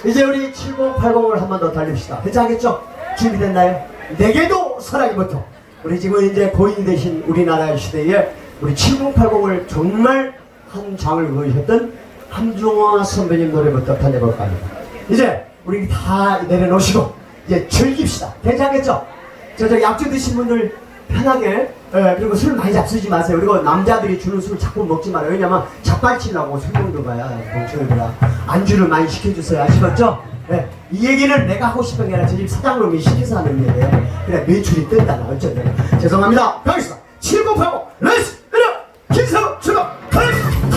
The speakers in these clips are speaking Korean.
이제 우리 7080을 한 번 더 달립시다. 괜찮겠죠? 준비됐나요? 내게도 사랑이부터 우리 지금 이제 고인이 되신 우리나라의 시대에 우리 7080을 정말 한 장을 그으셨던 함중화 선배님 노래부터 달려볼까 합니다. 이제 우리 다 내려놓으시고 이제 즐깁시다. 괜찮겠죠? 저기 약주 드신 분들 편하게 그리고 술 많이 잡수지 마세요. 그리고 남자들이 주는 술 자꾸 먹지 말아요. 왜냐면 자빨치려고 술먹들어가야 멍청이들아. 안주를 많이 시켜주세요. 아시겠죠? 이 얘기는 내가 하고 싶은 게 아니라 저 집 사장님이 시켜서 하는 얘기예요. 그래 매출이 뜬다. 어쩌네. 죄송합니다. 가겠습니다. 7080 렛츠 으려 김사부 출발 가겠습니다.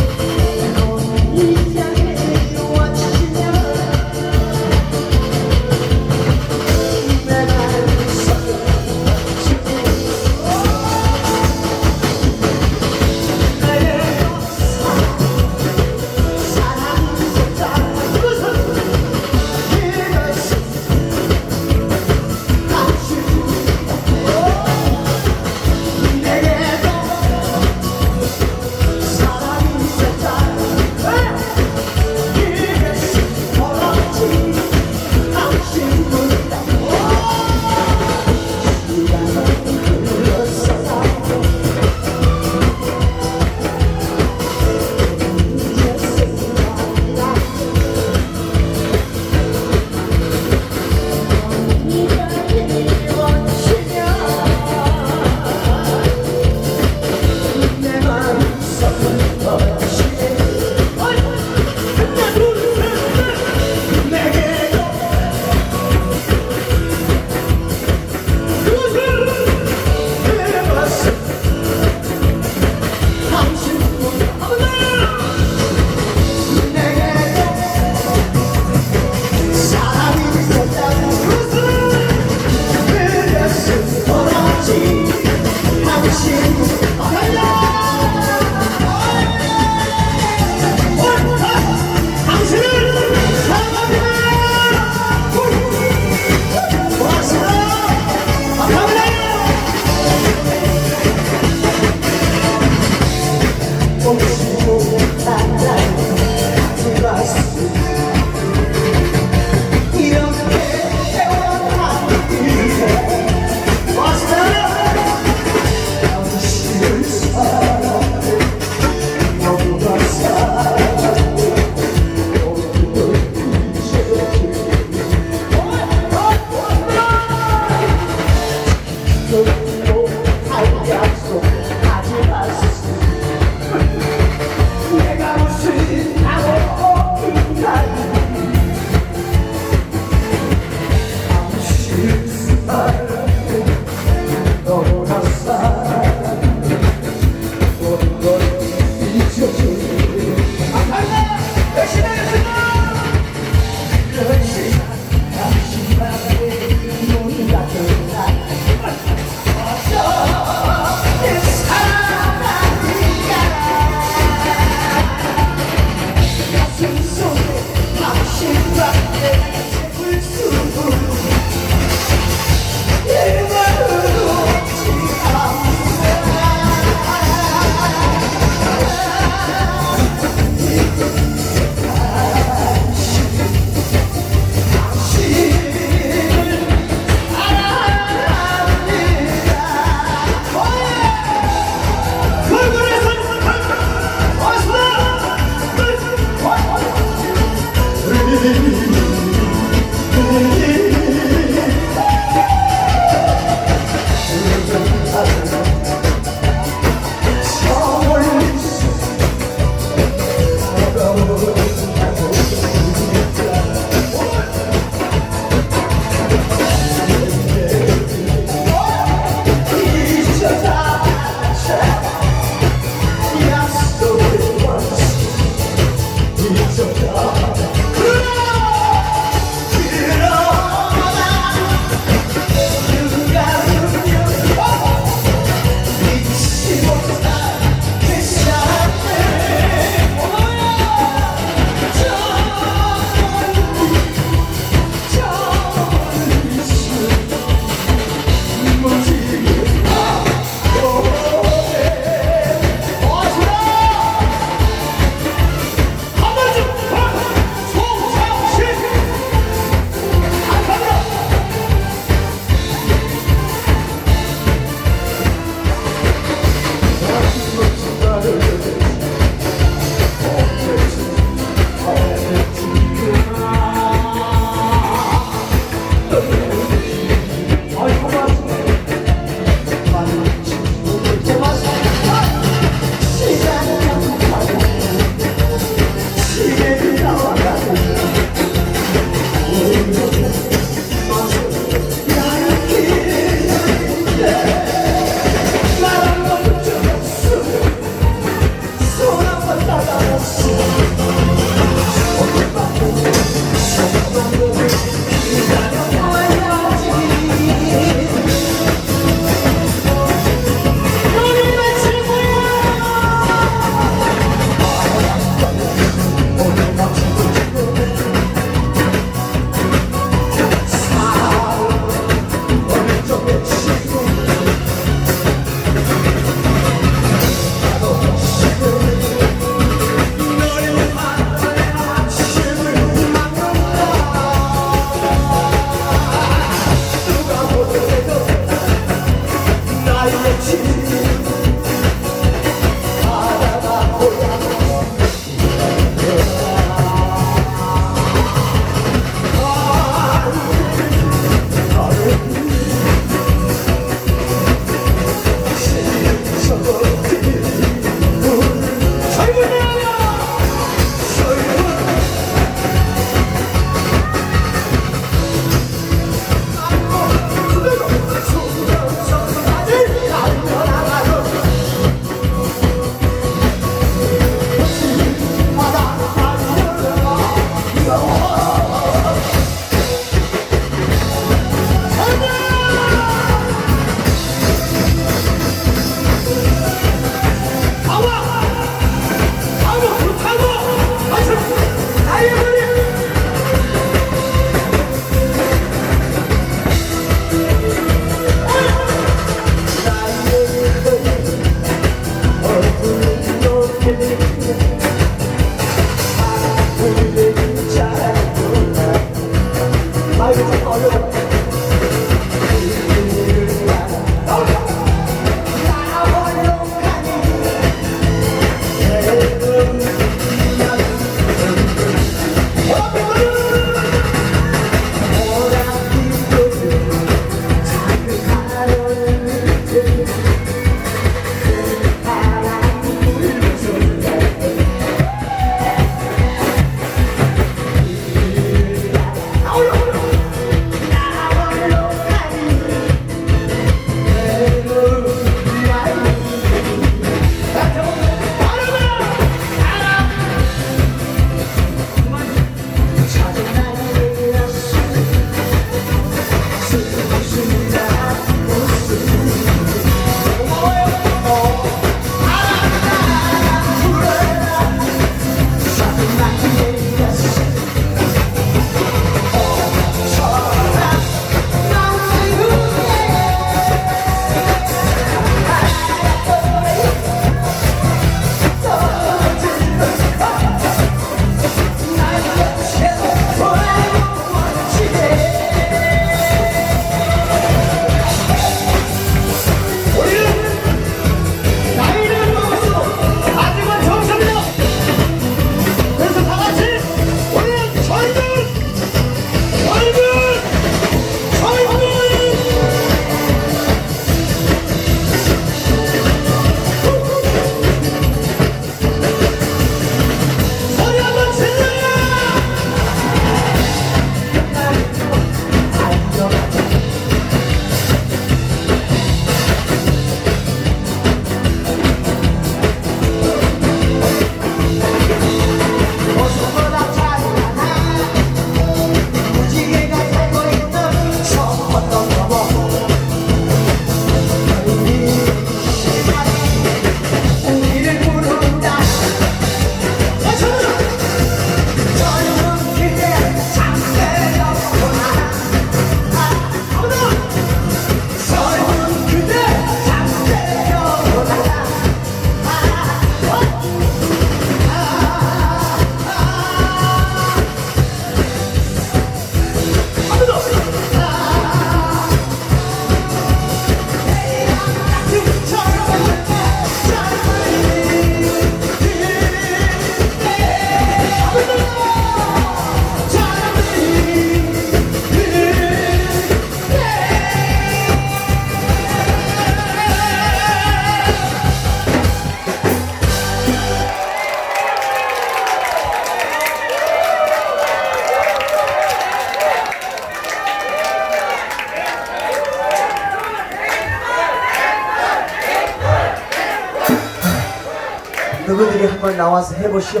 너희들이 한번 나와서 해보시오.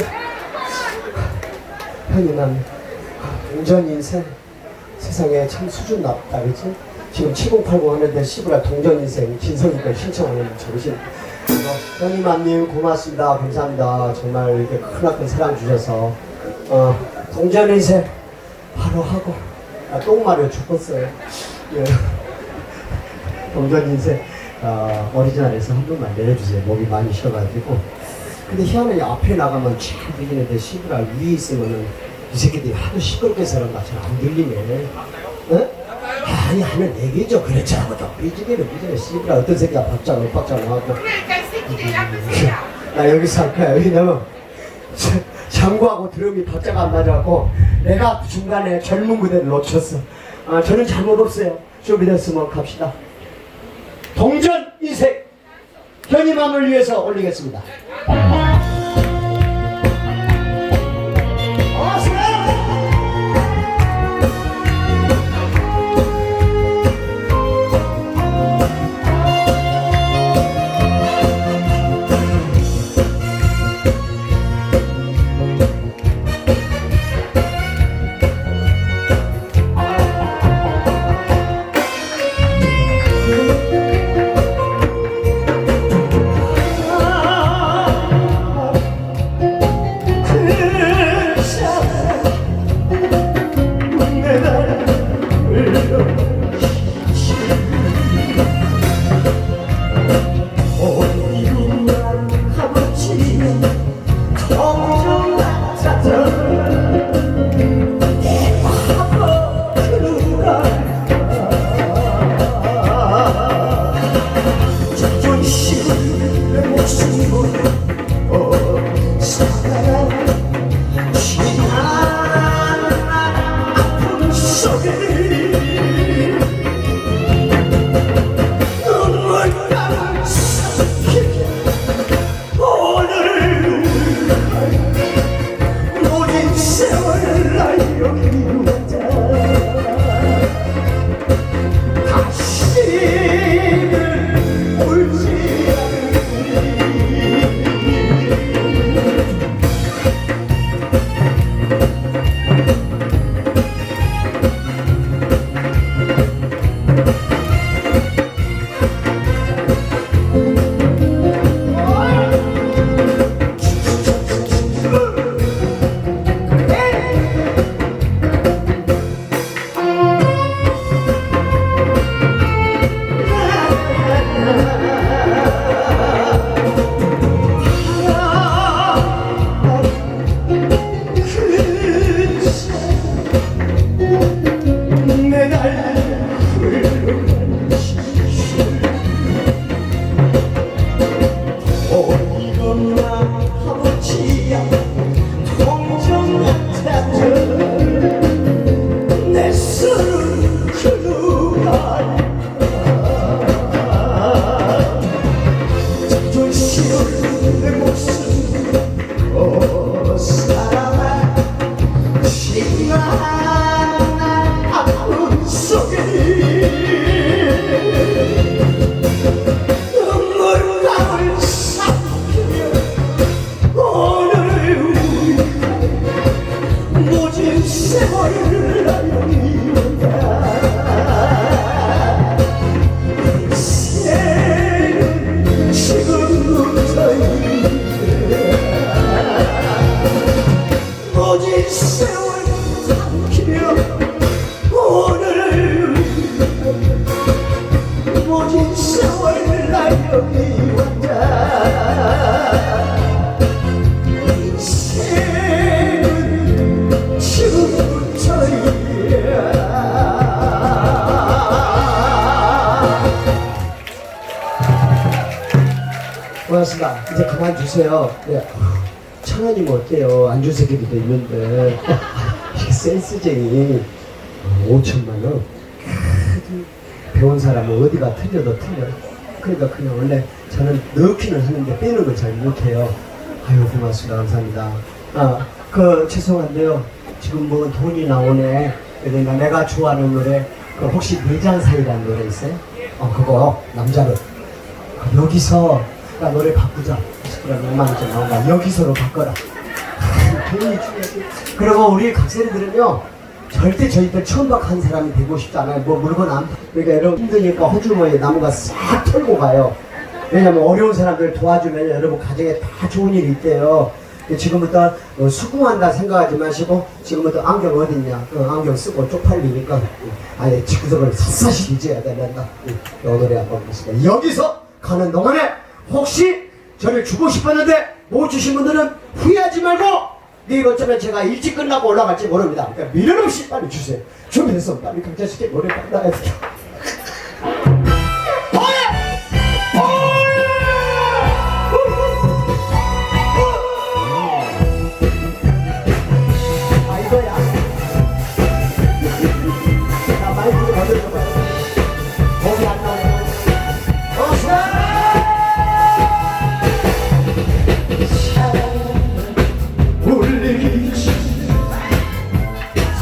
형이 난 동전 인생 세상에 참 수준 낮다, 그치? 지금 7080 하는데 시부라 동전 인생 진성이가 신청하는 정신. 형님님 고맙습니다. 감사합니다. 정말 이렇게 크나큰 사랑 주셔서 동전 인생 바로 하고 똥마려 죽었어요. 예. 동전 인생 오리지널에서 한 번만 내려주세요. 목이 많이 쉬어가지고. 근데 희한하게 앞에 나가면 칙 들리는데 시부라 위에 있으면은 이 새끼들이 하도 시끄럽게 살았나 잘 안 들리네. 응? 아니 하면 얘기죠. 그렇잖아. 삐지기는 시부라 어떤 새끼가 박자가 엇박자가 나왔고. 나 여기서 할 거야. 왜냐면 장구하고 드럼이 박자가 안 맞아갖고 내가 중간에 젊은 무대를 놓쳤어. 저는 잘못 없어요. 준비됐으면 갑시다. 동전 인생 현이맘을 위해서 올리겠습니다. 고맙습니다. 이제 그만 주세요. 네. 1,000원이면 어때요? 안 줄 새끼들도 있는데. 센스쟁이 5천만 원. 배운 사람은 어디가 틀려도 틀려. 그러니까 그냥 원래 저는 넣기는 하는데 빼는 걸 잘 못해요. 아유 고맙습니다. 감사합니다. 죄송한데요. 지금 뭐 돈이 나오네. 그러니까 내가 좋아하는 노래 혹시 내장 사이라는 노래 있어요? 그거 남자로 여기서 나 노래 바꾸자. 그런 음악이 좀 나온다. 여기서로 바꿔라. 돈이 중요하지. 그리고 우리 각세리들은요, 절대 저희들 천박한 사람이 되고 싶지 않아요. 뭐 물건 안, 그러니까 여러분 힘드니까 호주머니에 나무가 싹 털고 가요. 왜냐면 어려운 사람들 도와주면 여러분 가정에 다 좋은 일이 있대요. 지금부터 수긍한다 생각하지 마시고, 지금부터 안경 어딨냐, 안경 쓰고 쪽팔리니까 아예 집구석을 샅샅이 뒤져야 된다. 이 노래 한번 보겠습니다. 여기서 가는 동안에 혹시 저를 주고 싶었는데 못 주신 분들은 후회하지 말고, 내일 어쩌면 제가 일찍 끝나고 올라갈지 모릅니다. 그러니까 미련 없이 빨리 주세요. 준비해서 빨리 강자식에 노래 빨리 나가야 돼요.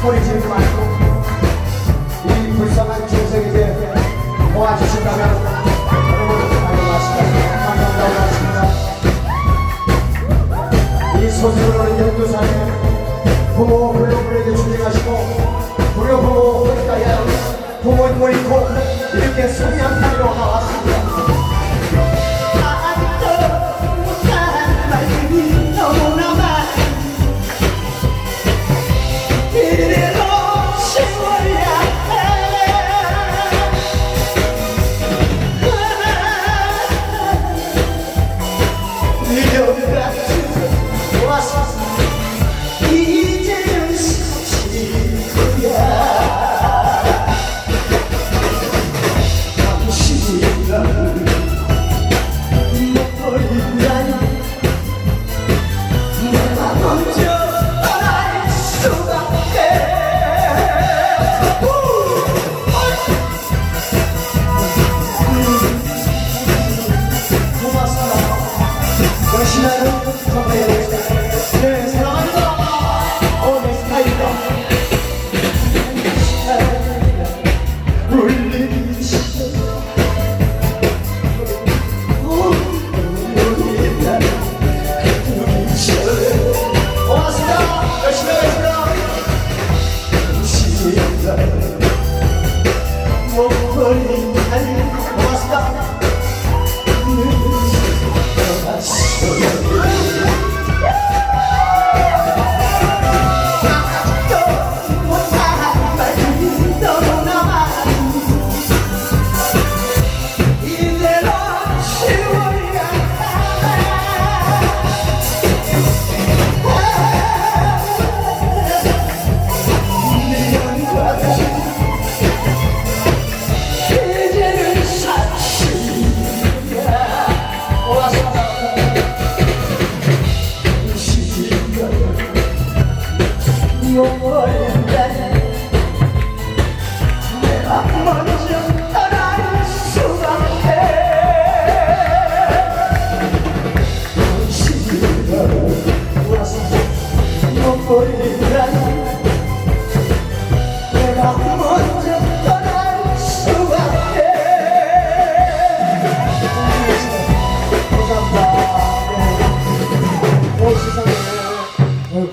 소리 지르지 마시고 이 불쌍한 중생에게 도와주신다면 여러분 감사합니다. 이 소식으로는 연두산에 부모 불로불에게 준행하시고 불효부모 호리가야 부모님을 잃고 이렇게 소리한 땅으로 나왔습니다.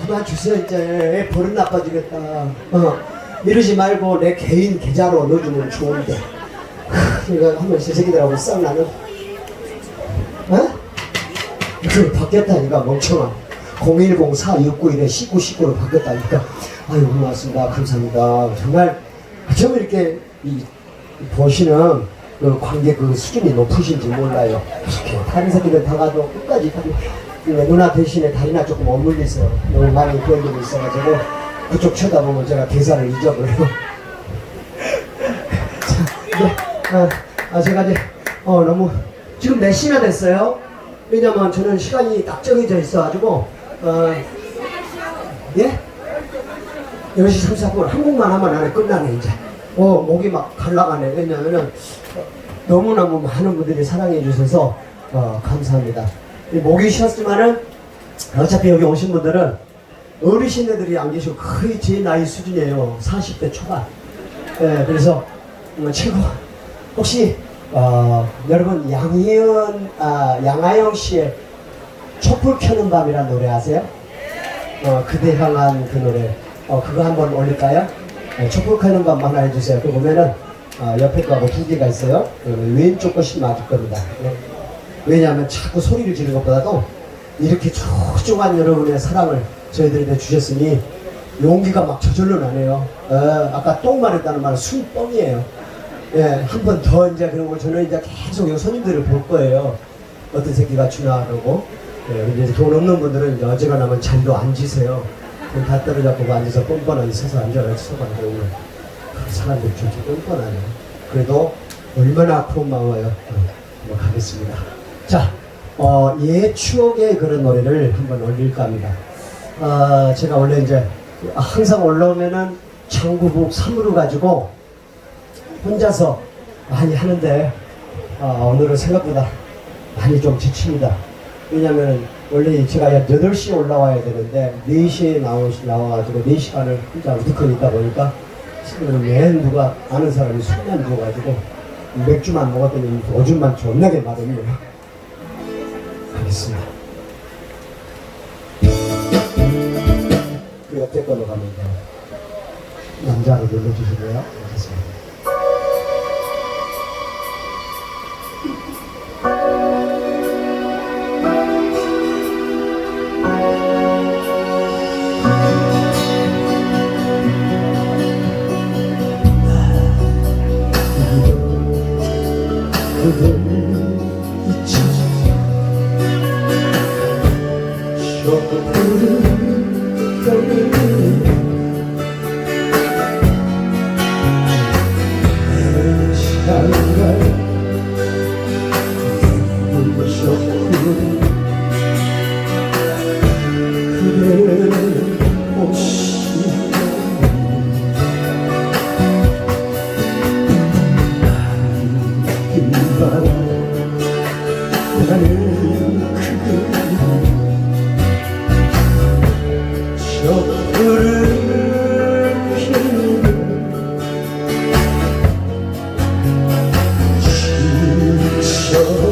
그만 주세요. 이제 버릇 나빠지겠다. 이러지 말고 내 개인 계좌로 넣어주면 좋은데. 그러니까 한번 제 새끼들하고 싸움 나는. 그 바뀌었다니까 멍청아. 010-4691-1919로 바뀌었다니까. 아유 고맙습니다. 감사합니다. 정말 이렇게 보시는 그 관계 그 수준이 높으신지 몰라요. 이렇게 다른 새끼들 다 가도 끝까지 누나 대신에 다리나 조금 어물리세요. 너무 많이 보여주고 있어가지고 그쪽 쳐다보면 제가 계산을 잊어버려요. 제가 이제 너무 지금 몇 시나 됐어요? 왜냐면 저는 시간이 딱 정해져 있어가지고 예? 10시 34분 한국만 하면 안에 끝나네 이제. 목이 막 갈라가네. 왜냐면은 너무너무 많은 분들이 사랑해 주셔서 감사합니다. 목이 쉬었지만은 어차피 여기 오신 분들은 어르신들이 안 계시고 거의 제 나이 수준이에요. 40대 초반. 그래서 최고 혹시 여러분 양하영 씨의 촛불 켜는 밤이라는 노래 아세요? 그대 향한 그 노래 그거 한번 올릴까요? 촛불 켜는 밤 하나 해주세요. 그 보면은 옆에 거하고 두 개가 있어요. 왼쪽 것이 맞을 겁니다. 왜냐하면 자꾸 소리를 지르는 것보다도 이렇게 촉촉한 여러분의 사랑을 저희들한테 주셨으니 용기가 막 저절로 나네요. 아까 똥 말했다는 말은 순뻥이에요. 예, 한 번 더 이제 그러고 저는 이제 계속 요 손님들을 볼 거예요. 어떤 새끼가 주나 그러고. 예, 이제 돈 없는 분들은 이제 어지간하면 잠도 안 지세요. 돈 다 떨어잡고 앉아서 뻔뻔하게 서서 앉아서 서가지고 사람들이 저렇게 뻔뻔하네요. 그래도 얼마나 아픈 마음이에요. 한번 가겠습니다. 자, 옛 추억의 그런 노래를 한번 올릴까 합니다. 제가 원래 이제 항상 올라오면은 창구북 3으로 가지고 혼자서 많이 하는데 오늘은 생각보다 많이 좀 지칩니다. 왜냐면 원래 제가 8시에 올라와야 되는데 4시에 나와가지고 4시간을 혼자 우두커 있다 보니까 지금 맨 누가 아는 사람이 술만 부어가지고 맥주만 먹었더니 오줌만 존나게 마르네요. 하겠습니다. 그 옆에 걸로 가면 돼요. 남자로 눌러주시고요. 알겠습니다. 그댈 잊지 촛불을 켜는 내 시간을 촛불 그대를 오시면 나는 촛불을 켜는 신처럼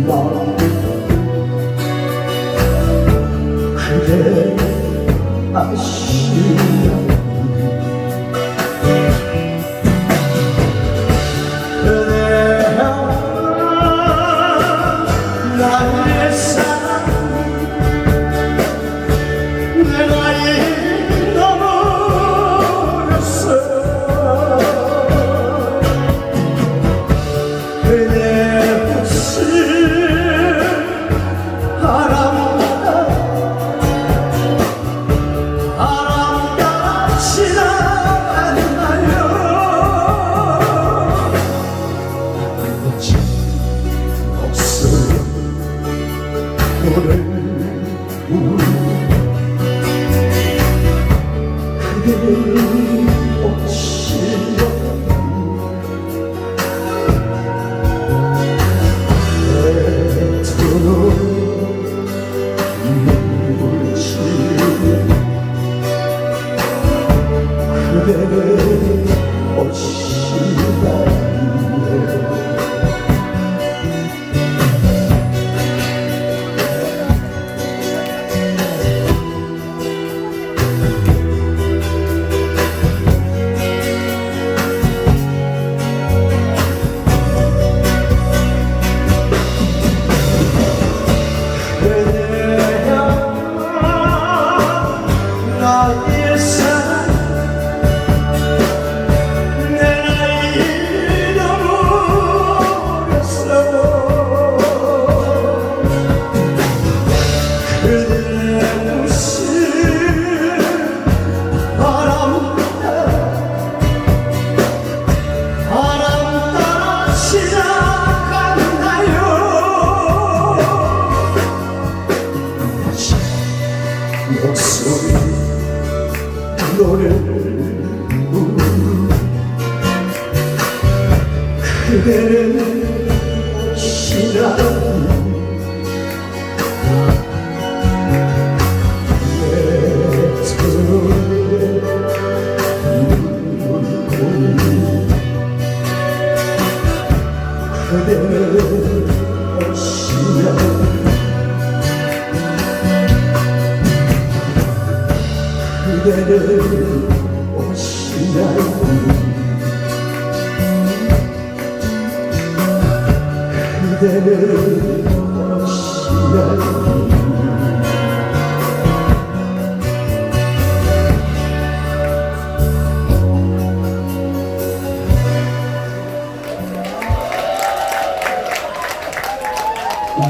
마음 그대 아시면 나의 사랑 내가 잃어버렸어 그대 없이 바람 따라 지나갔나요 목소리 노래를 그대를 오시면 애처럼 눈물 지으면 그대를 오시면 나의 사랑 그대는 시간 내 손에 눈물 그대는 오시면 그대는 오시면 그대는 오시면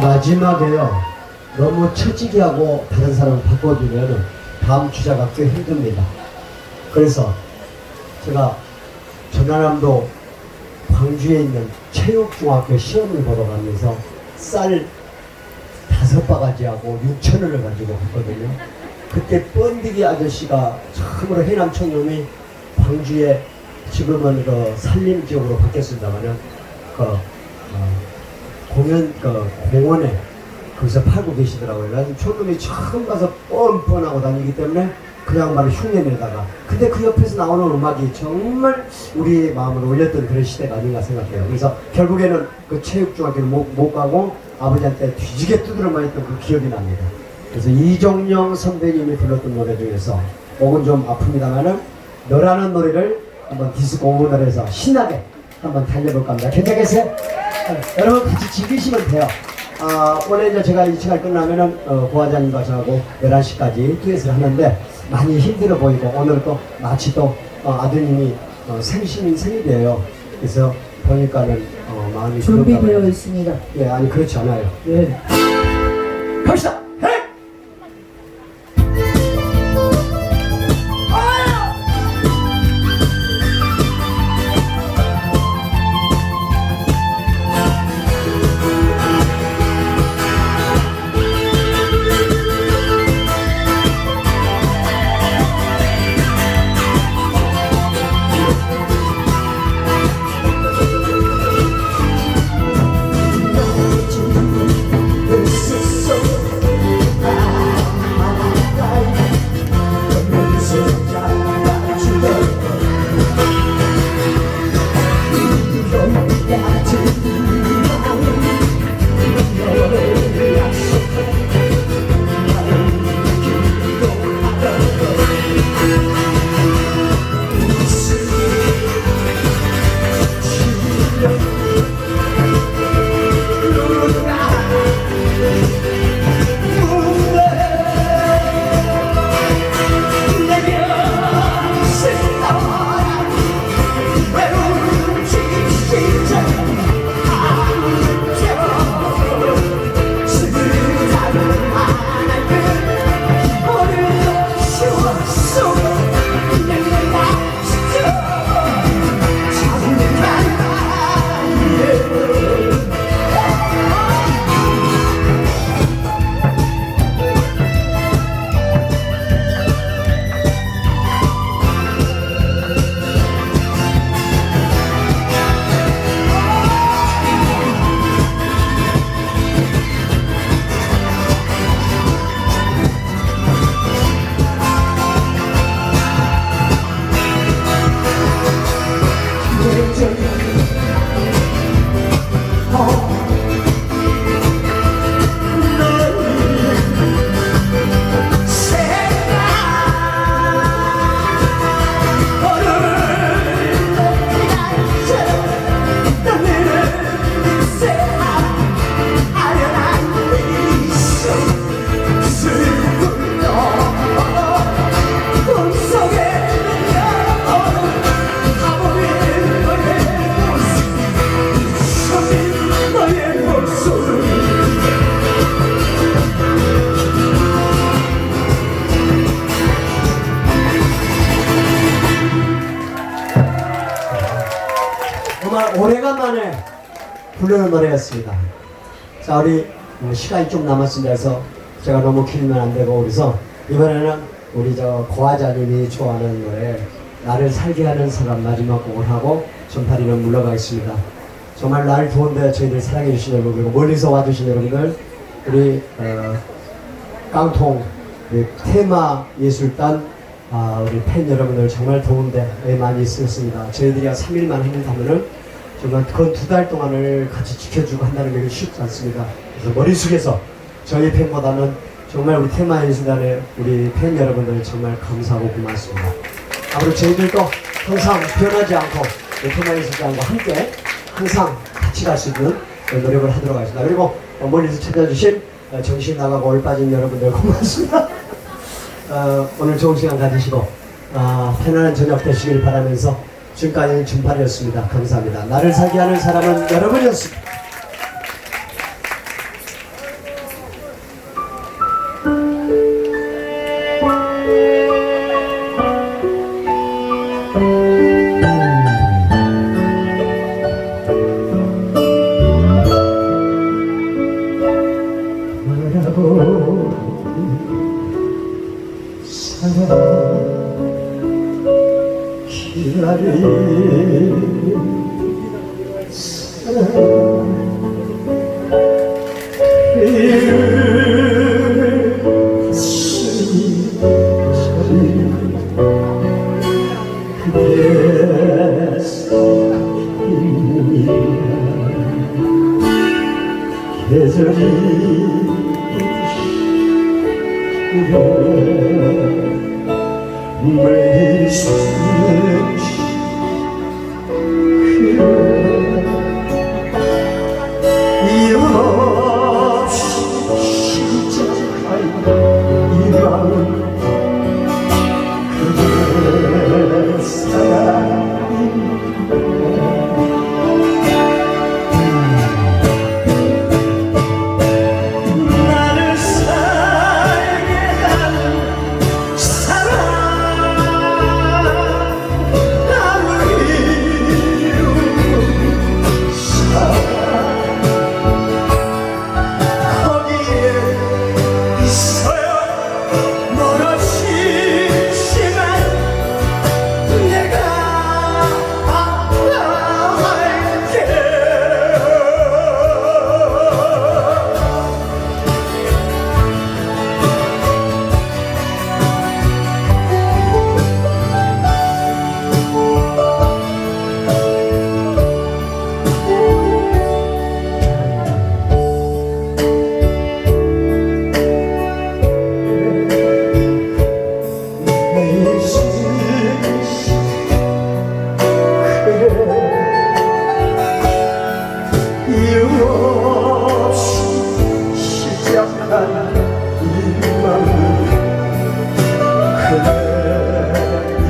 마지막에요 너무 처지게 하고 다른 사람을 바꿔주면 다음 주자가 꽤 힘듭니다. 그래서 제가 전라남도 광주에 있는 체육중학교 시험을 보러 가면서 쌀 5바가지하고 6,000원을 가지고 갔거든요. 그때 번디기 아저씨가 처음으로 해남 청년이 광주에 지금은 그 산림 지역으로 바뀌었습니다만은 공연 공원에 거기서 팔고 계시더라고요. 나는 초등이 처음 가서 뻔뻔하고 다니기 때문에 그 양반을 흉내내다가 근데 그 옆에서 나오는 음악이 정말 우리 마음을 울렸던 그런 시대가 아닌가 생각해요. 그래서 결국에는 그 체육중학교를 못 가고 아버지한테 뒤지게 두드려 맞았던 그 기억이 납니다. 그래서 이종영 선배님이 불렀던 노래 중에서 곡은 좀 아픕니다만은 너라는 노래를 한번 디스코 오너에서 신나게 한번 달려볼까 합니다. 괜찮겠어요? 여러분 같이 즐기시면 돼요. 원래 이제 제가 이 시간 끝나면은 고화장님과 저하고 11시까지 듀엣을 하는데 많이 힘들어 보이고 오늘 또 마치 또 아드님이 생일이에요. 그래서 보니까는 마음이 준비되어 있습니다. 예, 아니 그렇지 않아요. 예. 갑시다. 정말 오래간만에 부르는 노래였습니다. 자, 우리 시간이 좀 남았습니다. 해서 제가 너무 길면 안 되고 그래서 이번에는 우리 저 고화자님이 좋아하는 노래 나를 살게 하는 사람 마지막 곡을 하고 전파리는 물러가겠습니다. 정말 날 좋은데 저희들 사랑해 주신 여러분 그리고 멀리서 와주신 여러분들 우리 깡통 우리 테마 예술단 우리 팬 여러분들 정말 더운데 많이 쓰였습니다. 저희들이 한 3일만 했다면은 정말 그 2달 동안을 같이 지켜주고 한다는 게 쉽지 않습니다. 그래서 머릿속에서 저희 팬보다는 정말 우리 테마의 순간에 우리 팬 여러분들 정말 감사하고 고맙습니다. 앞으로 저희들도 항상 변하지 않고 테마의 순간과 함께 항상 같이 갈 수 있는 노력을 하도록 하겠습니다. 그리고 멀리서 찾아주신 정신 나가고 얼 빠진 여러분들 고맙습니다. 오늘 좋은 시간 가지시고 편안한 저녁 되시길 바라면서 지금까지는 준팔이었습니다. 감사합니다. 나를 살게 하는 사람은 여러분이었습니다.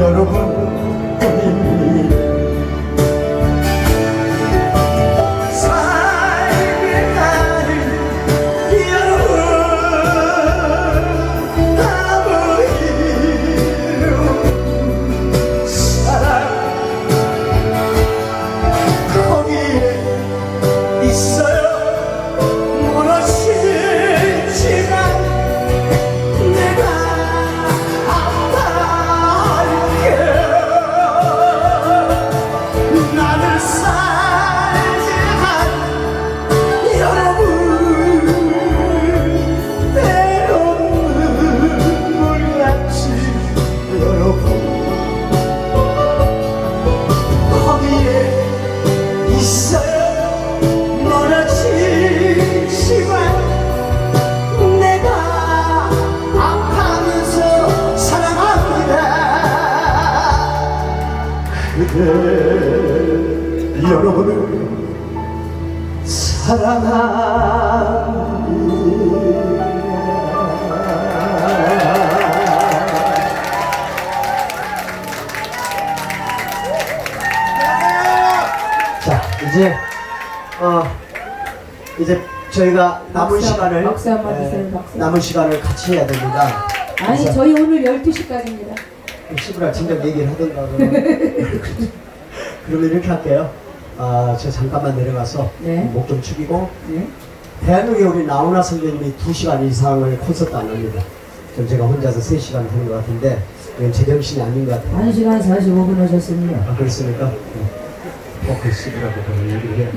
여러분을 자, 이제 저희가 남은 시간을 박수 한번 주세요. 박수. 남은 시간을 같이 해야 됩니다. 아니 저희 오늘 12시까지입니다. 씨부라 진작 얘기를 하던가 그러면 이렇게 할게요. 제가 잠깐만 내려가서 네. 목 좀 축이고 네. 대한민국에 우리 나훈아 선배님이 2시간 이상을 콘서트 안 합니다. 좀 제가 혼자서 3시간 하는 것 같은데 이건 제정신이 아닌 것 같아요. 1시간 45분 하셨습니다. 그렇습니까? 꼭 그 씨부라고 얘기를 해요.